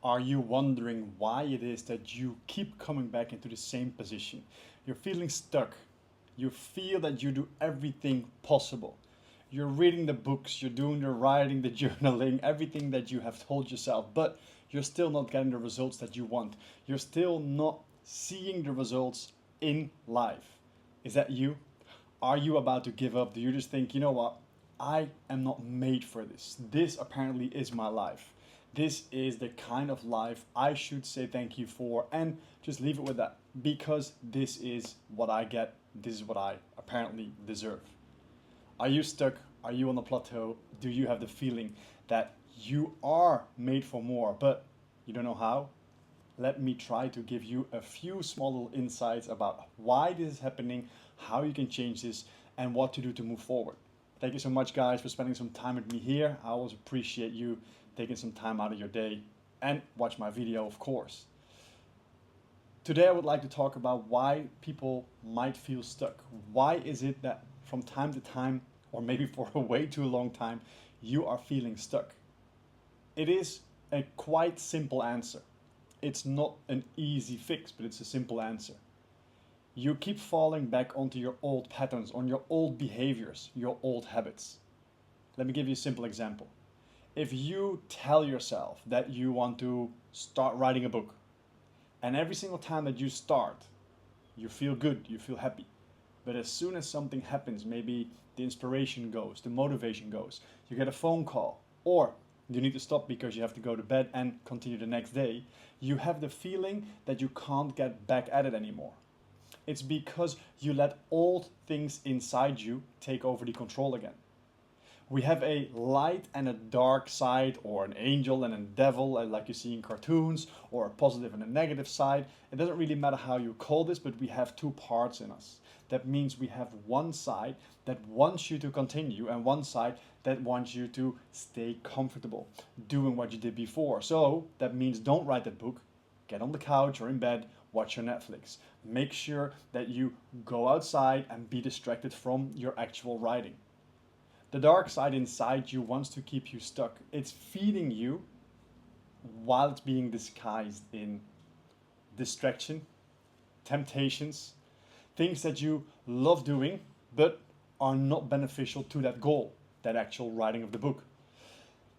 Are you wondering why it is that you keep coming back into the same position? You're feeling stuck. You feel that you do everything possible. You're reading the books, you're doing the writing, the journaling, everything that you have told yourself, but you're still not getting the results that you want. You're still not seeing the results in life. Is that you? Are you about to give up? Do you just think, you know what? I am not made for this. This apparently is my life. This is the kind of life I should say thank you for and just leave it with that because this is what I get. This is what I apparently deserve. Are you stuck? Are you on a plateau? Do you have the feeling that you are made for more, but you don't know how? Let me try to give you a few small little insights about why this is happening, how you can change this, and what to do to move forward. Thank you so much, guys, for spending some time with me here. I always appreciate you taking some time out of your day and watch my video, of course. Today, I would like to talk about why people might feel stuck. Why is it that from time to time, or maybe for a way too long time, you are feeling stuck? It is a quite simple answer. It's not an easy fix, but it's a simple answer. You keep falling back onto your old patterns, on your old behaviors, your old habits. Let me give you a simple example. If you tell yourself that you want to start writing a book, and every single time that you start, you feel good, you feel happy. But as soon as something happens, maybe the inspiration goes, the motivation goes, you get a phone call, or you need to stop because you have to go to bed and continue the next day, you have the feeling that you can't get back at it anymore. It's because you let old things inside you take over the control again. We have a light and a dark side, or an angel and a devil, like you see in cartoons, or a positive and a negative side. It doesn't really matter how you call this, but we have two parts in us. That means we have one side that wants you to continue, and one side that wants you to stay comfortable doing what you did before. So that means don't write that book, get on the couch or in bed, watch your Netflix. Make sure that you go outside and be distracted from your actual writing. The dark side inside you wants to keep you stuck. It's feeding you while it's being disguised in distraction, temptations, things that you love doing but are not beneficial to that goal, that actual writing of the book.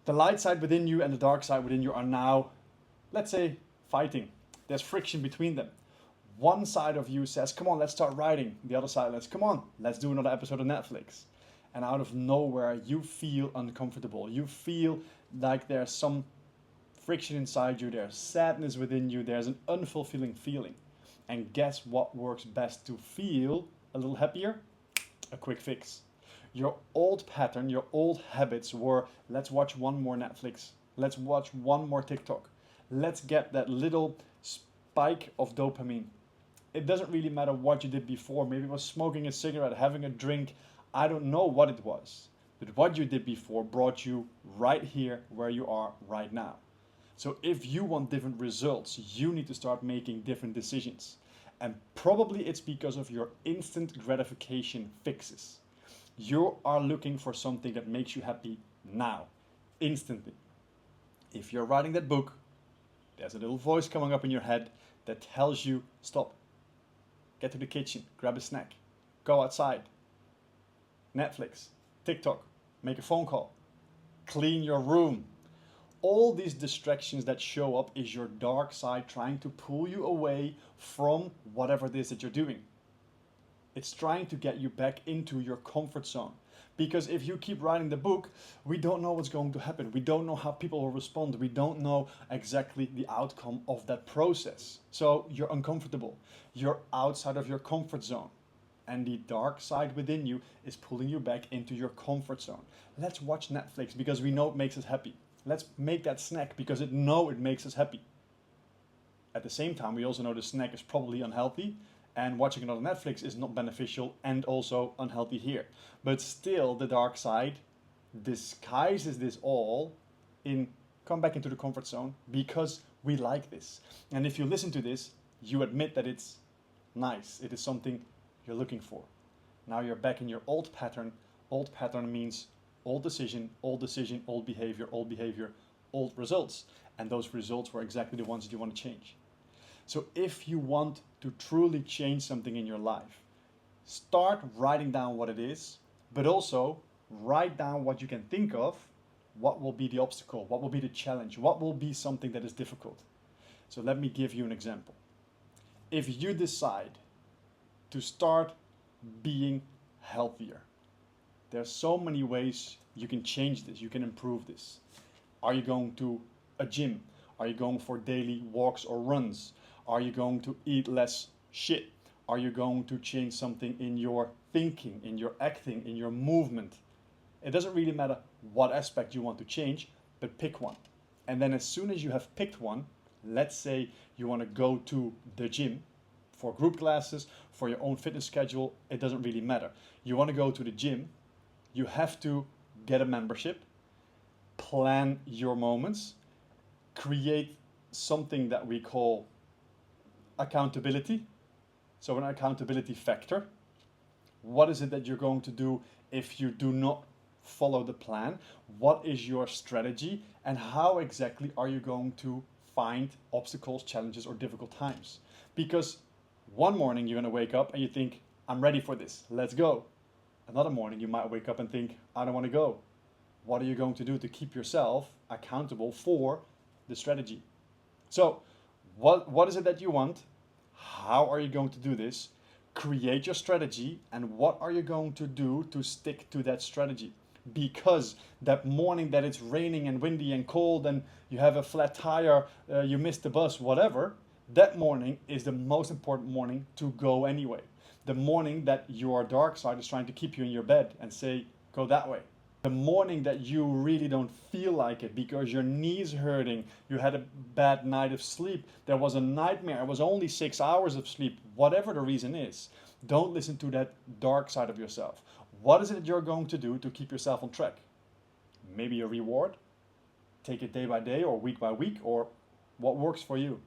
The light side within you and the dark side within you are now, let's say, fighting. There's friction between them. One side of you says, come on, let's start writing. The other side says, come on, let's do another episode of Netflix. And out of nowhere, you feel uncomfortable. You feel like there's some friction inside you, there's sadness within you, there's an unfulfilling feeling. And guess what works best to feel a little happier? A quick fix. Your old pattern, your old habits were, let's watch one more Netflix, let's watch one more TikTok, let's get that little spike of dopamine. It doesn't really matter what you did before. Maybe it was smoking a cigarette, having a drink. I don't know what it was. But what you did before brought you right here where you are right now. So if you want different results, you need to start making different decisions. And probably it's because of your instant gratification fixes. You are looking for something that makes you happy now, instantly. If you're writing that book, there's a little voice coming up in your head that tells you, stop, get to the kitchen, grab a snack, go outside, Netflix, TikTok, make a phone call, clean your room. All these distractions that show up is your dark side trying to pull you away from whatever it is that you're doing. It's trying to get you back into your comfort zone. Because if you keep writing the book, we don't know what's going to happen. We don't know how people will respond. We don't know exactly the outcome of that process. So you're uncomfortable. You're outside of your comfort zone. And the dark side within you is pulling you back into your comfort zone. Let's watch Netflix because we know it makes us happy. Let's make that snack because it makes us happy. At the same time, we also know the snack is probably unhealthy, and watching another Netflix is not beneficial and also unhealthy here. But still, the dark side disguises this all in come back into the comfort zone because we like this. And if you listen to this, you admit that it's nice. It is something you're looking for. Now you're back in your old pattern. Old pattern means old decision, old behavior, old results. And those results were exactly the ones that you want to change. So if you want to truly change something in your life, start writing down what it is, but also write down what you can think of, what will be the obstacle, what will be the challenge, what will be something that is difficult. So let me give you an example. If you decide to start being healthier, there's so many ways you can change this, you can improve this. Are you going to a gym? Are you going for daily walks or runs? Are you going to eat less shit? Are you going to change something in your thinking, in your acting, in your movement? It doesn't really matter what aspect you want to change, but pick one. And then as soon as you have picked one, let's say you want to go to the gym for group classes, for your own fitness schedule, it doesn't really matter. You want to go to the gym, you have to get a membership, plan your moments, create something that we call accountability. So an accountability factor. What is it that you're going to do if you do not follow the plan? What is your strategy? And how exactly are you going to find obstacles, challenges, or difficult times? Because one morning you're going to wake up and you think, I'm ready for this, let's go. Another morning you might wake up and think, I don't want to go. What are you going to do to keep yourself accountable for the strategy? So what is it that you want? How are you going to do this? Create your strategy, and what are you going to do to stick to that strategy? Because that morning that it's raining and windy and cold and you have a flat tire, you missed the bus, whatever, that morning is the most important morning to go anyway. The morning that your dark side is trying to keep you in your bed and say, go that way. The morning that you really don't feel like it because your knee's hurting, you had a bad night of sleep, there was a nightmare, it was only 6 hours of sleep, whatever the reason is, don't listen to that dark side of yourself. What is it that you're going to do to keep yourself on track? Maybe a reward, take it day by day or week by week, or what works for you.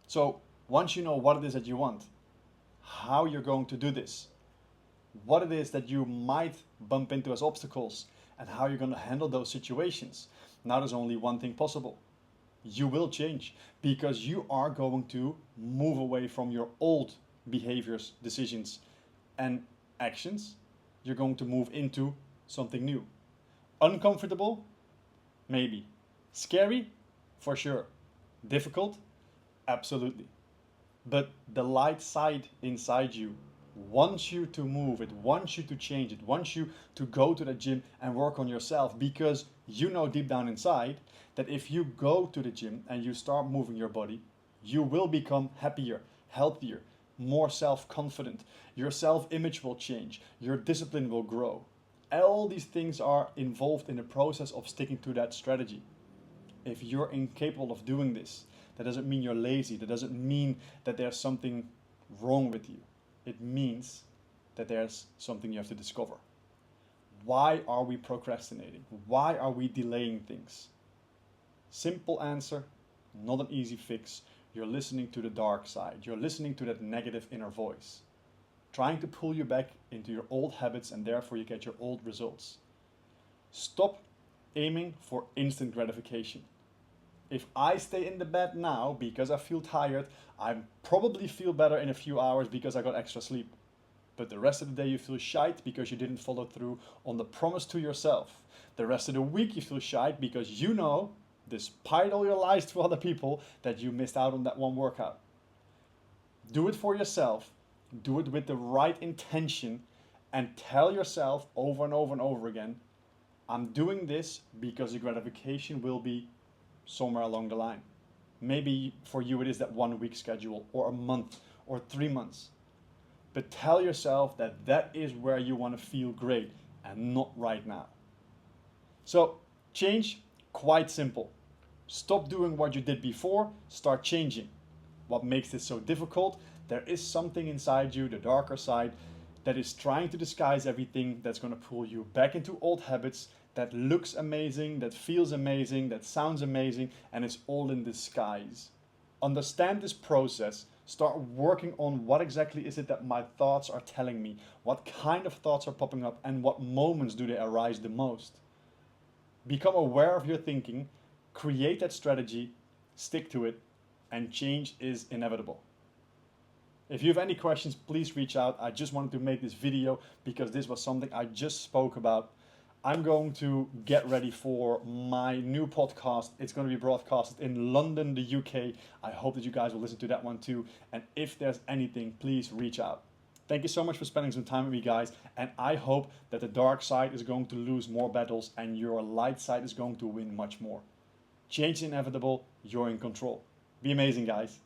So once you know what it is that you want, how you're going to do this, what it is that you might bump into as obstacles, and how you're going to handle those situations. Now there's only one thing possible. You will change because you are going to move away from your old behaviors, decisions, and actions. You're going to move into something new. Uncomfortable? Maybe. Scary? For sure. Difficult? Absolutely. But the light side inside you wants you to move, it wants you to change, it wants you to go to the gym and work on yourself, because you know deep down inside that if you go to the gym and you start moving your body, you will become happier, healthier, more self-confident. Your self-image will change, your discipline will grow. All these things are involved in the process of sticking to that strategy. If you're incapable of doing this, that doesn't mean you're lazy, that doesn't mean that there's something wrong with you. It means that there's something you have to discover. Why are we procrastinating? Why are we delaying things? Simple answer, not an easy fix. You're listening to the dark side. You're listening to that negative inner voice, trying to pull you back into your old habits, and therefore you get your old results. Stop aiming for instant gratification. If I stay in the bed now because I feel tired, I probably feel better in a few hours because I got extra sleep. But the rest of the day you feel shite because you didn't follow through on the promise to yourself. The rest of the week you feel shite because you know, despite all your lies to other people, that you missed out on that one workout. Do it for yourself. Do it with the right intention and tell yourself over and over and over again, I'm doing this because the gratification will be somewhere along the line. Maybe for you it is that 1 week schedule or a month or 3 months. But tell yourself that that is where you want to feel great and not right now. So change, quite simple. Stop doing what you did before, start changing. What makes this so difficult? There is something inside you, the darker side, that is trying to disguise everything, that's going to pull you back into old habits, that looks amazing, that feels amazing, that sounds amazing, and it's all in disguise. Understand this process. Start working on what exactly is it that my thoughts are telling me, what kind of thoughts are popping up, and what moments do they arise the most. Become aware of your thinking, Create that strategy, stick to it, and change is inevitable. If you have any questions, please reach out. I just wanted to make this video because this was something I just spoke about. I'm going to get ready for my new podcast. It's going to be broadcasted in London, the UK. I hope that you guys will listen to that one too. And if there's anything, please reach out. Thank you so much for spending some time with me, guys. And I hope that the dark side is going to lose more battles and your light side is going to win much more. Change is inevitable. You're in control. Be amazing, guys.